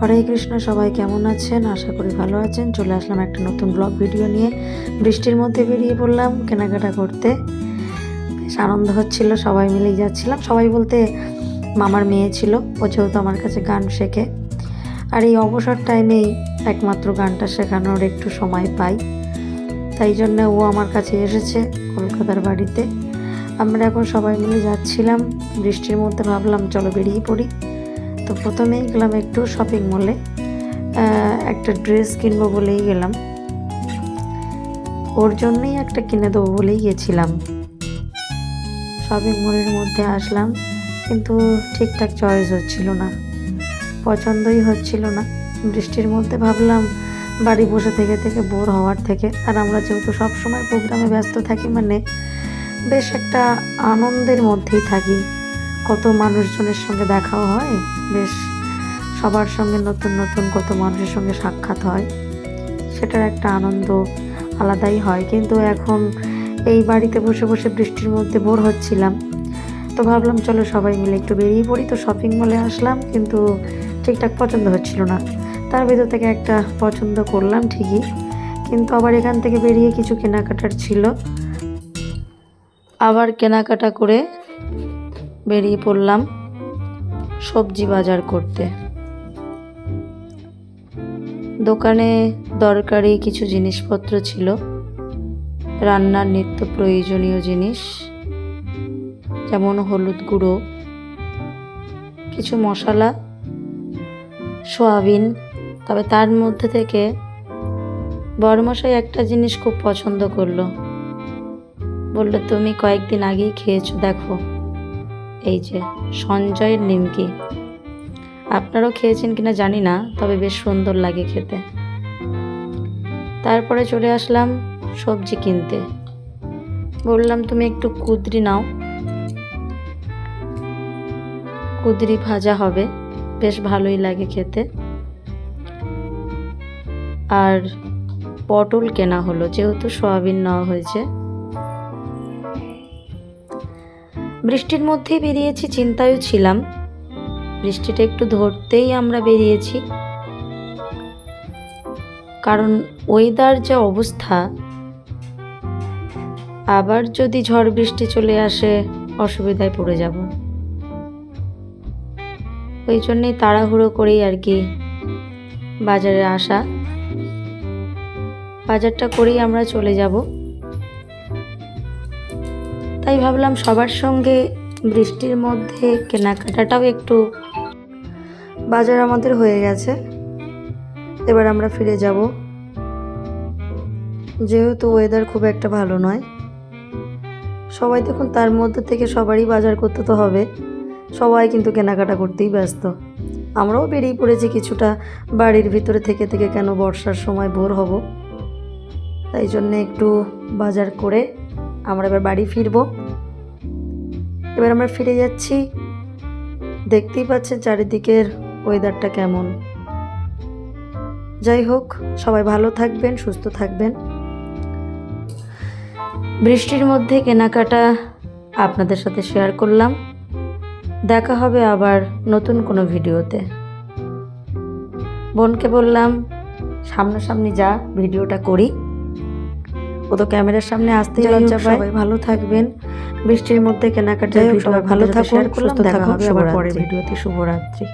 হরে কৃষ্ণ, সবাই কেমন আছেন? আশা করি ভালো আছেন। চলে আসলাম একটা নতুন ব্লগ ভিডিও নিয়ে। বৃষ্টির মধ্যে বেরিয়ে পড়লাম কেনাকাটা করতে। বেশ আনন্দ হচ্ছিল, সবাই মিলেই যাচ্ছিলাম। সবাই বলতে মামার মেয়ে ছিল, ও যেহেতু আমার কাছে গান শেখে, আর এই অবসর টাইমেই একমাত্র গানটা শেখানোর একটু সময় পাই, তাই জন্য ও আমার কাছে এসেছে কলকাতার বাড়িতে। আমরা এখন সবাই মিলে যাচ্ছিলাম বৃষ্টির মধ্যে। ভাবলাম চলো বেরিয়ে পড়ি। তো প্রথমেই গেলাম একটু শপিং মলে, একটা ড্রেস কিনবো বলেই গেলাম, ওর জন্যই একটা কিনে দেবো বলেই গেছিলাম। শপিং মলের মধ্যে আসলাম, কিন্তু ঠিকঠাক চয়েস হচ্ছিল না, পছন্দই হচ্ছিল না। বৃষ্টির মধ্যে ভাবলাম বাড়ি বসে থেকে থেকে বোর হওয়ার থেকে, আর আমরা যেহেতু সবসময় প্রোগ্রামে ব্যস্ত থাকি, মানে বেশ একটা আনন্দের মধ্যেই থাকি। কত মানুষজনের সঙ্গে দেখাও হয়, বেশ সবার সঙ্গে নতুন নতুন কত মানুষের সঙ্গে সাক্ষাৎ হয়, সেটার একটা আনন্দ আলাদাই হয়। কিন্তু এখন এই বাড়িতে বসে বসে বৃষ্টির মধ্যে বোর হচ্ছিলাম, তো ভাবলাম চলো সবাই মিলে একটু বেরিয়ে পড়ি। তো শপিং মলে আসলাম, কিন্তু ঠিকঠাক পছন্দ হচ্ছিল না। তার ভেতর থেকে একটা পছন্দ করলাম ঠিকই, কিন্তু আবার এখান থেকে বেরিয়ে কিছু কেনাকাটার ছিল, আবার কেনাকাটা করে বেরিয়ে পড়লাম সবজি বাজার করতে। দোকানে দরকারি কিছু জিনিসপত্র ছিল, রান্নার নিত্য প্রয়োজনীয় জিনিস, যেমন হলুদ গুঁড়ো, কিছু মশলা, সয়াবিন। তবে তার মধ্যে থেকে বড়মশাই একটা জিনিস খুব পছন্দ করলো, বললো তুমি কয়েকদিন আগেই খেয়েছো, দেখো এই যে সঞ্জয়ের নিমকি। আপনারাও খেয়েছেন কিনা জানি না, তবে বেশ সুন্দর লাগে খেতে। তারপরে চলে আসলাম সবজি কিনতে। বললাম তুমি একটু কুঁদরি নাও, কুঁদরি ভাজা হবে, বেশ ভালোই লাগে খেতে। আর পটল কেনা হলো, যেহেতু সয়াবিন নেওয়া হয়েছে। বৃষ্টির মধ্যেই বেরিয়েছি, চিন্তায়ও ছিলাম। বৃষ্টিটা একটু ধরতেই আমরা বেরিয়েছি, কারণ ওয়েদার যে অবস্থা, আবার যদি ঝড় বৃষ্টি চলে আসে অসুবিধায় পড়ে যাব। ওই জন্যই তাড়াহুড়ো করেই আর কি বাজারে আসা। বাজারটা করেই আমরা চলে যাব, তাই ভাবলাম সবার সঙ্গে বৃষ্টির মধ্যে কেনাকাটাটাও একটু। বাজার আমাদের হয়ে গেছে, এবার আমরা ফিরে যাব। যেহেতু ওয়েদার খুব একটা ভালো নয়, সবাই দেখুন তার মধ্যে থেকে সবারই বাজার করতে তো হবে, সবাই কিন্তু কেনাকাটা করতেই ব্যস্ত। আমরাও বেরিয়ে পড়েছি কিছুটা, বাড়ির ভিতরে থেকে থেকে কেন বর্ষার সময় বোর হব, তাই জন্য একটু বাজার করে আমরা এবার বাড়ি ফিরব। এবার আমরা ফিরে যাচ্ছি। দেখতেই পাচ্ছেন চারিদিকের ওয়েদারটা কেমন। যাই হোক, সবাই ভালো থাকবেন, সুস্থ থাকবেন। বৃষ্টির মধ্যে কেনাকাটা আপনাদের সাথে শেয়ার করলাম। দেখা হবে আবার নতুন কোনো ভিডিওতে। বোনকে বললাম সামনাসামনি যা ভিডিওটা করি, ও তো ক্যামেরার সামনে আসতেই লজ্জা পায়। সবাই ভালো থাকবেন, বৃষ্টির মধ্যে কেনাকাটা, সবাই ভালো থাকুন, সুস্থ থাকুন। আবার পরের ভিডিওতে। শুভরাত্রি।